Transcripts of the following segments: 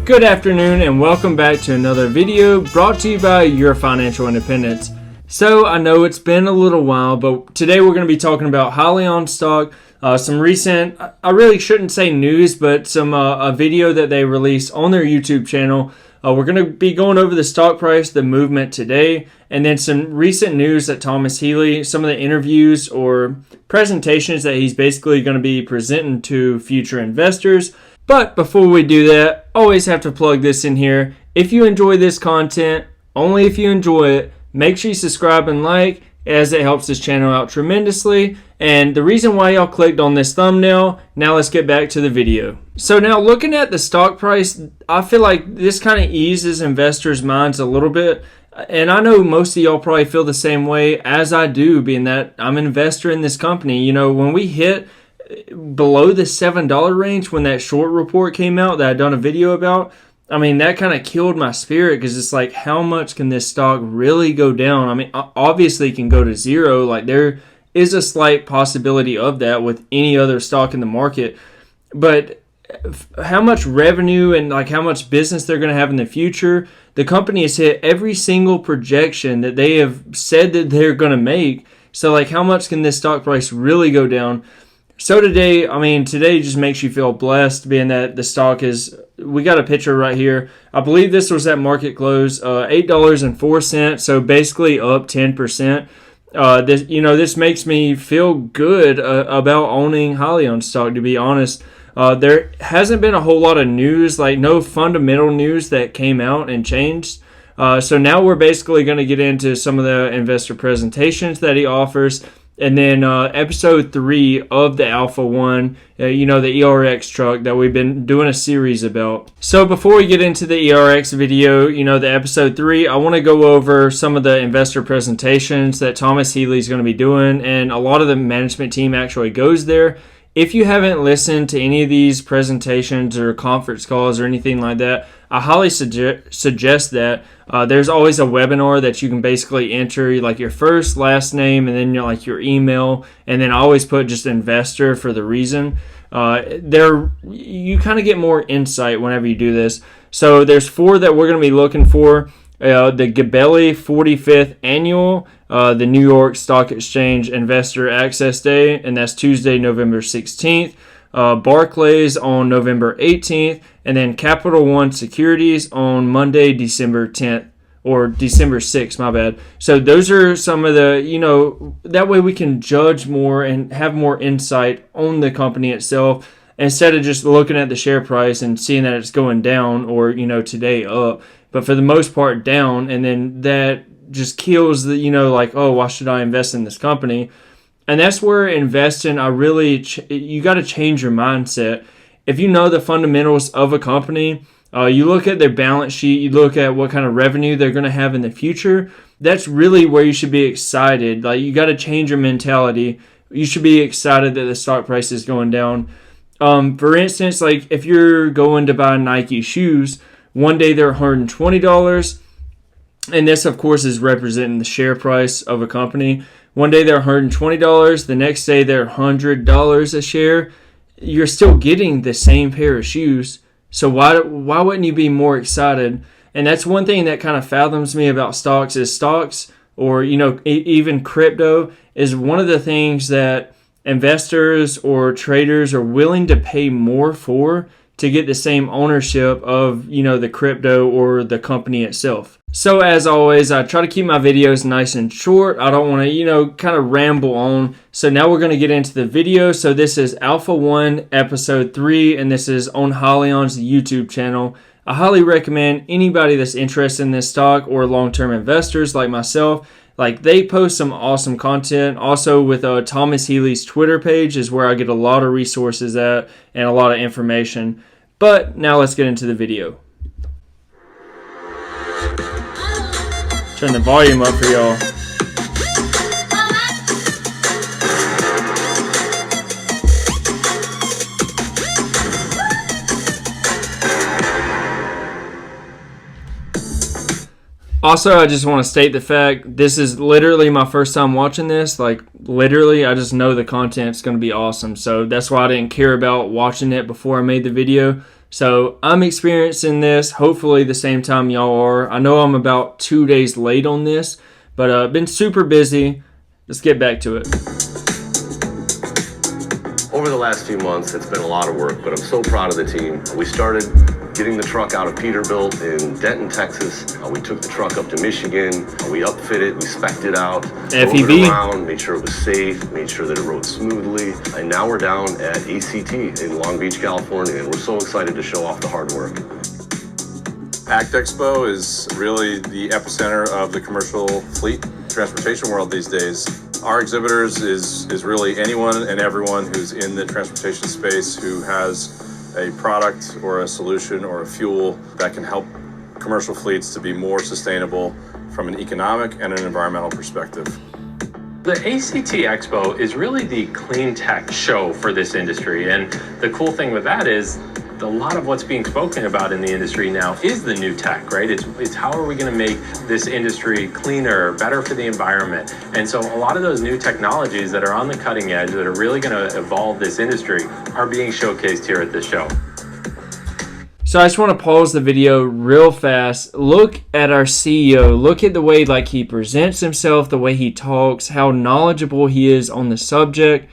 Good afternoon and welcome back to another video brought to you by Your Financial Independence. So I know it's been a little while, but today we're going to be talking about HYLION stock, some recent, I really shouldn't say news, but some a video that they released on their YouTube channel. We're going to be going over the stock price, the movement today, and then some recent news that Thomas Healy, some of the interviews or presentations that he's basically going to be presenting to future investors. But before we do that, always have to plug this in here. If you enjoy this content, only if you enjoy it, make sure you subscribe and like, as it helps this channel out tremendously. And the reason why y'all clicked on this thumbnail, now let's get back to the video. So now looking at the stock price, I feel like this kind of eases investors' minds a little bit. And I know most of y'all probably feel the same way as I do, being that I'm an investor in this company. You know, when we hit below the $7 range, when that short report came out that I'd done a video about, I mean, that kind of killed my spirit, because it's like, how much can this stock really go down? I mean, obviously it can go to zero. Like, there is a slight possibility of that with any other stock in the market. But how much revenue and like how much business they're going to have in the future, the company has hit every single projection that they have said that they're going to make. So like, how much can this stock price really go down? So today just makes you feel blessed, being that the stock is, we got a picture right here. I believe this was at market close, $8.04, so basically up 10%. This makes me feel good about owning HYLION stock, to be honest. There hasn't been a whole lot of news, like no fundamental news that came out and changed. So now we're basically going to get into some of the investor presentations that he offers. And then episode 3 of the Alpha 1, the ERX truck that we've been doing a series about. So before we get into the ERX video, the episode 3, I want to go over some of the investor presentations that Thomas Healy is going to be doing. And a lot of the management team actually goes there. If you haven't listened to any of these presentations or conference calls or anything like that, I highly suggest that. There's always a webinar that you can basically enter, like your first, last name, and then your email, and then I always put just investor for the reason. You kind of get more insight whenever you do this. So there's 4 that we're going to be looking for. The Gabelli 45th Annual, the New York Stock Exchange Investor Access Day, and that's Tuesday, November 16th. Barclays on November 18th, and then Capital One Securities on Monday, December 10th, or December 6th, my bad. So those are some of the, that way we can judge more and have more insight on the company itself, instead of just looking at the share price and seeing that it's going down, or, today up, but for the most part down, and then that just kills the, oh, why should I invest in this company? And that's where investing, you got to change your mindset. If you know the fundamentals of a company, you look at their balance sheet, you look at what kind of revenue they're going to have in the future, that's really where you should be excited. Like, you got to change your mentality. You should be excited that the stock price is going down. For instance, like if you're going to buy Nike shoes, one day they're $120, and this, of course, is representing the share price of a company. One day they're $120, the next day they're $100 a share. You're still getting the same pair of shoes. So why wouldn't you be more excited? And that's one thing that kind of fathoms me about stocks, is stocks, or even crypto, is one of the things that investors or traders are willing to pay more for to get the same ownership of the crypto or the company itself. So as always, I try to keep my videos nice and short. I don't want to, kind of ramble on. So now we're going to get into the video. So this is Alpha 1, Episode 3, and this is on HYLION's YouTube channel. I highly recommend anybody that's interested in this stock, or long-term investors like myself, like they post some awesome content. Also with Thomas Healy's Twitter page is where I get a lot of resources at and a lot of information. But now let's get into the video. Turn the volume up for y'all. Also, I just want to state the fact, this is literally my first time watching this. Like, literally, I just know the content's going to be awesome. So that's why I didn't care about watching it before I made the video. So I'm experiencing this hopefully the same time y'all are. I know I'm about 2 days late on this, but I've been super busy. Let's get back to it. Over the last few months, it's been a lot of work, but I'm so proud of the team. We started getting the truck out of Peterbilt in Denton, Texas. We took the truck up to Michigan. We upfit it, we spec'd it out, drove it around, made sure it was safe, made sure that it rode smoothly. And now we're down at ACT in Long Beach, California, and we're so excited to show off the hard work. ACT Expo is really the epicenter of the commercial fleet transportation world these days. Our exhibitors is really anyone and everyone who's in the transportation space who has a product or a solution or a fuel that can help commercial fleets to be more sustainable from an economic and an environmental perspective. The ACT Expo is really the clean tech show for this industry, and the cool thing with that is a lot of what's being spoken about in the industry now is the new tech, right? It's how are we going to make this industry cleaner, better for the environment? And so a lot of those new technologies that are on the cutting edge that are really going to evolve this industry are being showcased here at this show. So I just want to pause the video real fast. Look at our CEO. Look at the way he presents himself, the way he talks, how knowledgeable he is on the subject.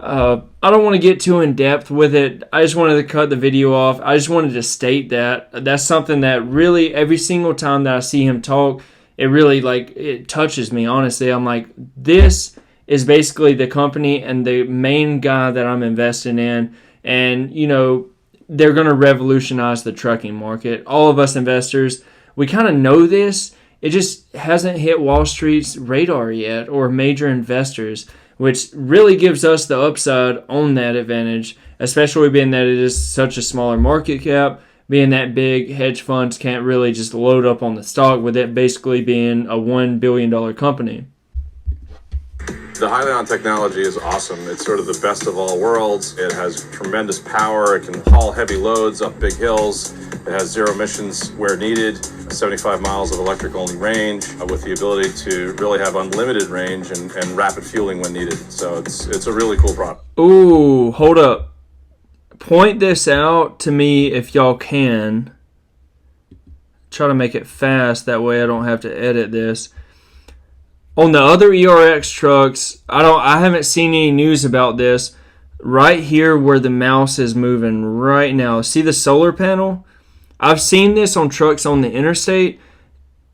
I don't want to get too in depth with it. I just wanted to cut the video off. I just wanted to state that that's something that really every single time that I see him talk, it really it touches me. Honestly, I'm like, this is basically the company and the main guy that I'm investing in, and they're going to revolutionize the trucking market. All of us investors, we kind of know this. It just hasn't hit Wall Street's radar yet, or major investors, which really gives us the upside on that advantage, especially being that it is such a smaller market cap, being that big hedge funds can't really just load up on the stock with it basically being a $1 billion company. The HYLION technology is awesome. It's sort of the best of all worlds. It has tremendous power. It can haul heavy loads up big hills. It has zero emissions where needed, 75 miles of electric-only range, with the ability to really have unlimited range and rapid fueling when needed. So it's a really cool product. Ooh, hold up. Point this out to me if y'all can. Try to make it fast, that way I don't have to edit this. On the other ERX trucks, I haven't seen any news about this. Right here where the mouse is moving right now. See the solar panel? I've seen this on trucks on the interstate,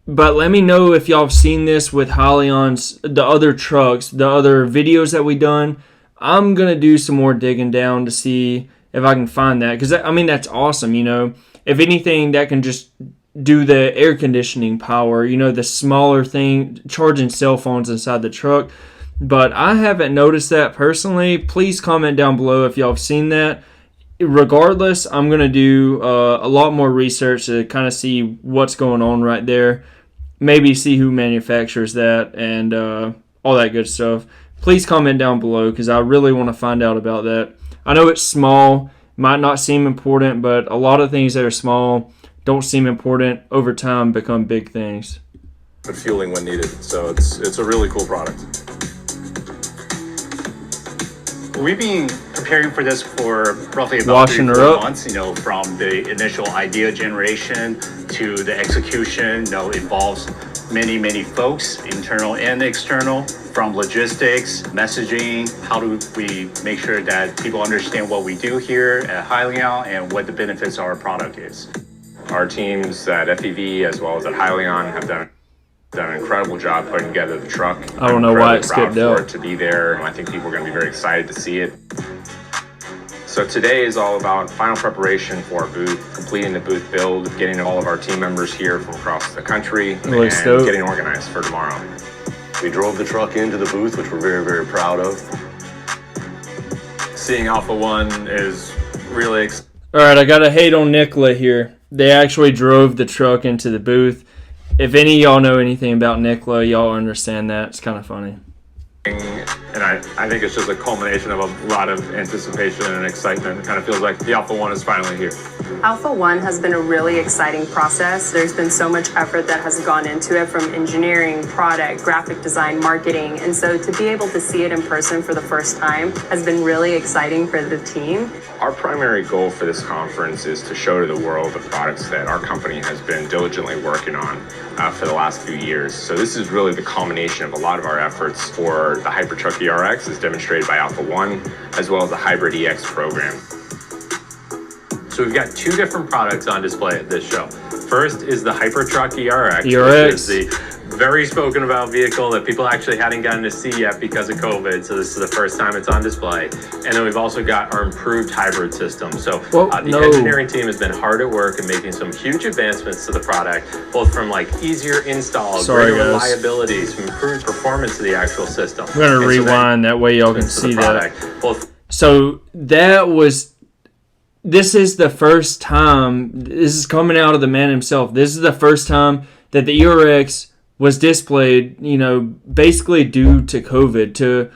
but let me know if y'all have seen this with HYLION's, the other trucks, the other videos that we done. I'm going to do some more digging down to see if I can find that, because that's awesome. If anything, that can just do the air conditioning power, the smaller thing, charging cell phones inside the truck. But I haven't noticed that personally. Please comment down below if y'all have seen that. Regardless, I'm going to do a lot more research to kind of see what's going on right there. Maybe see who manufactures that and all that good stuff. Please comment down below because I really want to find out about that. I know it's small, might not seem important, but a lot of things that are small don't seem important, over time become big things. Fueling when needed, so it's a really cool product. We've been preparing for this for roughly about 3-4 months, from the initial idea generation to the execution. It involves many folks, internal and external, from logistics, messaging, how do we make sure that people understand what we do here at HYLION and what the benefits of our product is. Our teams at FEV as well as at HYLION have done an incredible job putting together the truck. I don't know why it skipped out. For it to be there. I think people are going to be very excited to see it. So today is all about final preparation for our booth, completing the booth build, getting all of our team members here from across the country, and getting organized for tomorrow. We drove the truck into the booth, which we're very, very proud of. Seeing Alpha One is really exciting. All right, I got to hate on NICOLE here. They actually drove the truck into the booth. If any of y'all know anything about NICOLE, y'all understand that. It's kind of funny. And And I think it's just a culmination of a lot of anticipation and excitement. It kind of feels like the Alpha 1 is finally here. Alpha 1 has been a really exciting process. There's been so much effort that has gone into it, from engineering, product, graphic design, marketing. And so to be able to see it in person for the first time has been really exciting for the team. Our primary goal for this conference is to show to the world the products that our company has been diligently working on for the last few years. So this is really the culmination of a lot of our efforts for the Hypertruck ERX, as demonstrated by Alpha 1, as well as the Hybrid EX program. So we've got two different products on display at this show. First is the Hypertruck ERX, ERX. which is the very spoken about vehicle that people actually hadn't gotten to see yet because of COVID. So this is the first time it's on display. And then we've also got our improved hybrid system. So the engineering team has been hard at work in making some huge advancements to the product, both from like easier install, greater reliability, some improved performance of the actual system. I'm going to rewind that way y'all can see that. So this is the first time, this is coming out of the man himself, this is the first time that the ERX was displayed, basically due to COVID.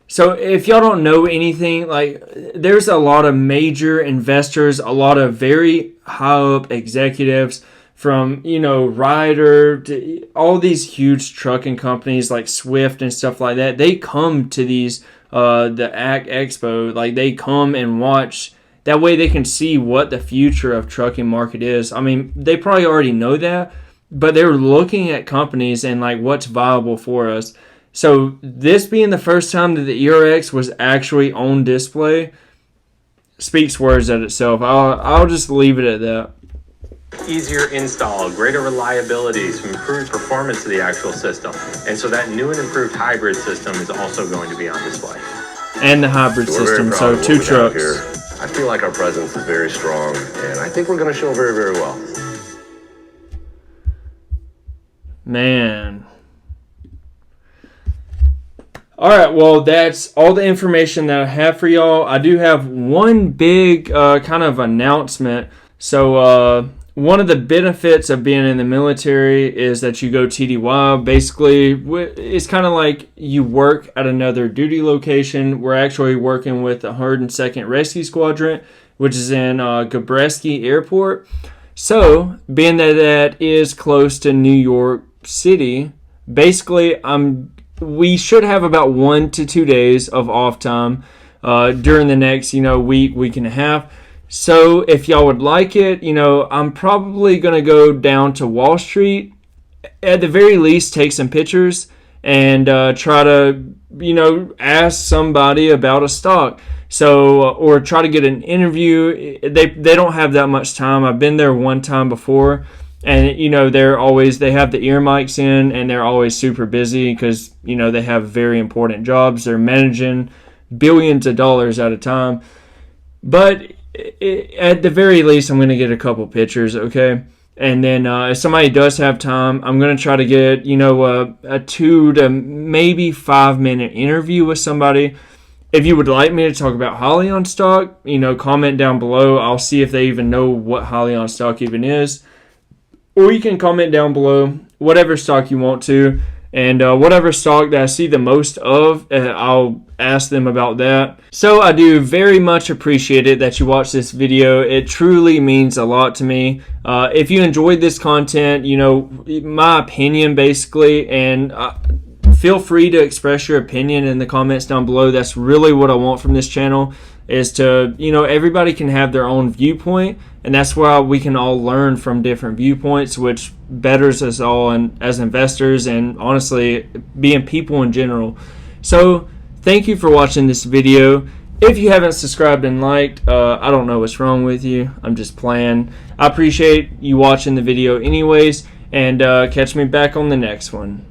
So if y'all don't know anything, like, there's a lot of major investors, a lot of very high up executives from, Ryder to all these huge trucking companies like Swift and stuff like that. They come to these, the ACT Expo, like they come and watch. That way they can see what the future of trucking market is. I mean, they probably already know that, but they're looking at companies and like what's viable for us. So this being the first time that the ERX was actually on display speaks words at itself. I'll just leave it at that. Easier install, greater reliability, some improved performance of the actual system. And so that new and improved hybrid system is also going to be on display. And the hybrid system, so two trucks. I feel like our presence is very strong, and I think we're going to show very, very well. Man. Alright, well, that's all the information that I have for y'all. I do have one big kind of announcement. So, one of the benefits of being in the military is that you go TDY. Basically, it's kind of like you work at another duty location. We're actually working with the 102nd Rescue Squadron, which is in Gabreski Airport. So, being that that is close to New York City, basically, we should have about 1 to 2 days of off time during the next, week and a half. So if y'all would like it, I'm probably going to go down to Wall Street, at the very least take some pictures and try to, ask somebody about a stock. So, or try to get an interview. They don't have that much time. I've been there one time before, and, they have the ear mics in, and they're always super busy because, they have very important jobs. They're managing billions of dollars at a time. But at the very least, I'm going to get a couple pictures, okay? And then if somebody does have time, I'm going to try to get, a 2 to maybe 5 minute interview with somebody. If you would like me to talk about HYLION stock, comment down below. I'll see if they even know what HYLION stock even is. Or you can comment down below whatever stock you want to. And whatever stock that I see the most of, I'll ask them about that. So I do very much appreciate it that you watched this video. It truly means a lot to me. If you enjoyed this content, my opinion basically, and feel free to express your opinion in the comments down below. That's really what I want from this channel, is to, everybody can have their own viewpoint, and that's why we can all learn from different viewpoints, which betters us all and as investors and honestly being people in general. So thank you for watching this video. If you haven't subscribed and liked, I don't know what's wrong with you. I'm just playing. I appreciate you watching the video anyways, and catch me back on the next one.